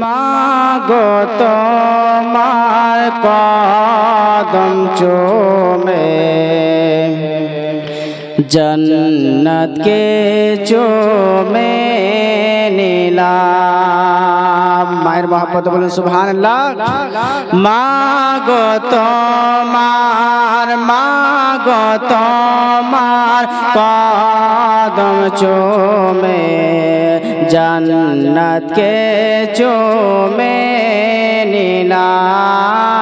মাগো তোমার কদম চুমে जन्नत के चूमे नीलाम मायर मोहब्बत बोले सुभान अल्लाह। मागो तुम्हार कदम चूमे जन्नत के चूमे नीलाम।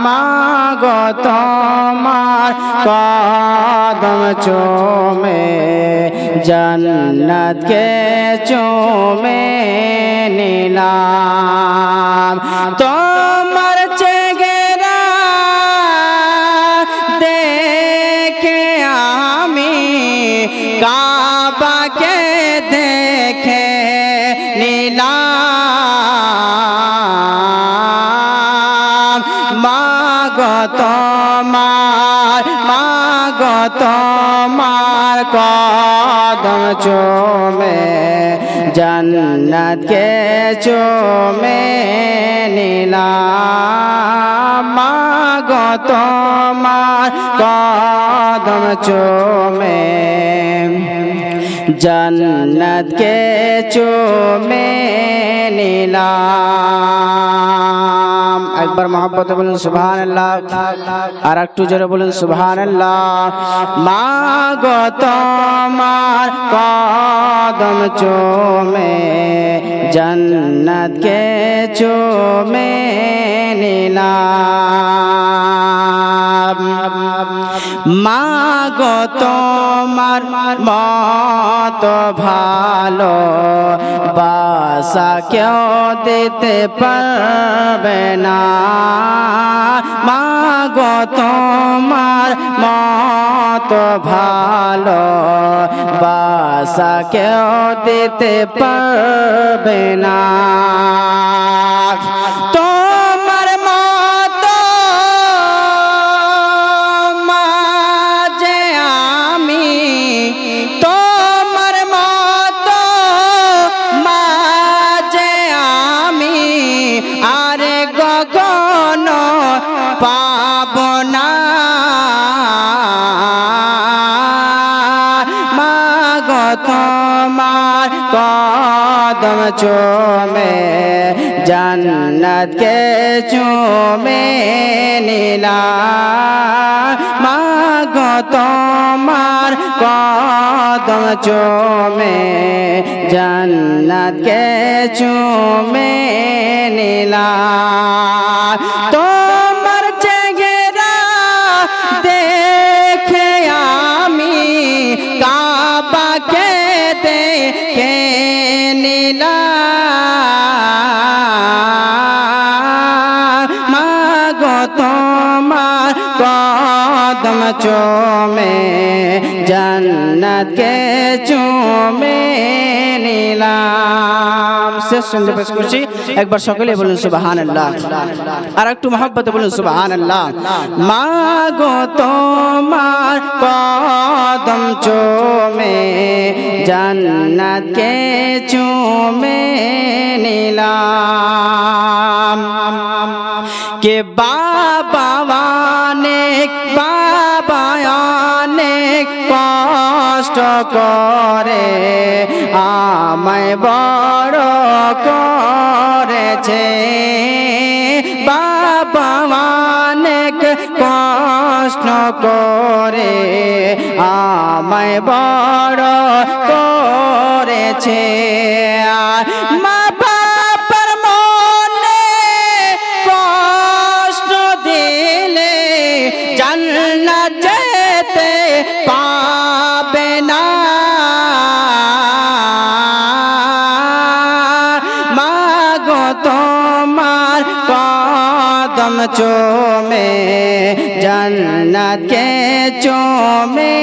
मागो तुम्हार कदम चूमे जन्नत के चूमे नीलाम। तुम्हार चेहरा देखे आमी काबा के देखे नीलाम। मागो तुम्हार कदम चूमे जन्नत के चूमे नीलाम। मागो तुम्हार कदम चूमे जन्नत के चूमे नीलाम। एक बार मोहब्बत बोलें सुभान अल्लाह और एकटू जोरे बोलें सुभान अल्लाह। मागो तुम्हार कदम चूमे जन्नत के चूमे नीलाम। मागो तुम्हार मत भालो बासा क्यों देते पारबे ना। मागो तुम्हार मत भालो बासा क्यों देते पारबे ना। তোমার মতো মাঝে আমি তোমার মতো মাঝে আমি আরে কখনো পাব না। মাগো তোমার कदम चूमे जन्नत के चूमे नीलाम। मागो तुम्हार कदम चूमे जन्नत के चूमे नीलाम। তোমার চেহারা দেখে আমি কাবাকে দেখে নীলাম। মাগো তোমার কদম চूमे जन्नत के चूमे नीलाम। শেষ সঙ্গে পেশ করছি একবার সকলে বলুন সুবহানাল্লাহ আর একটু মহব্বতে বলুন সুবহানাল্লাহ। মাগো তোমার কদম চूमे जन्नत के चूमे नीलाम। के बाबा অনেক কষ্ট করে আমায় বড় করেছে। বাবা অনেক কষ্ট করে আমায় বড় করেছে। মা বাবার মনে কষ্ট দিলে জান্নাত যেতে পাবে না। মাগো তোমার कदम चूमे जन्नत के चूमे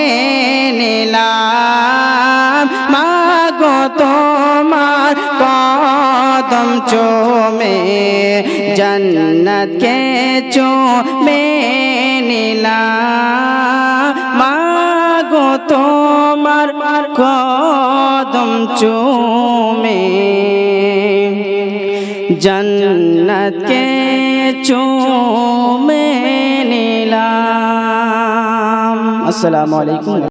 नीलाम। मागो तुम्हार कदम चूमे जन्नत के चूमे नीलाम। मागो तुम्हार कदम चूमे जन्नत के चूमे नीलाम। अस्सलामु अलैकुम।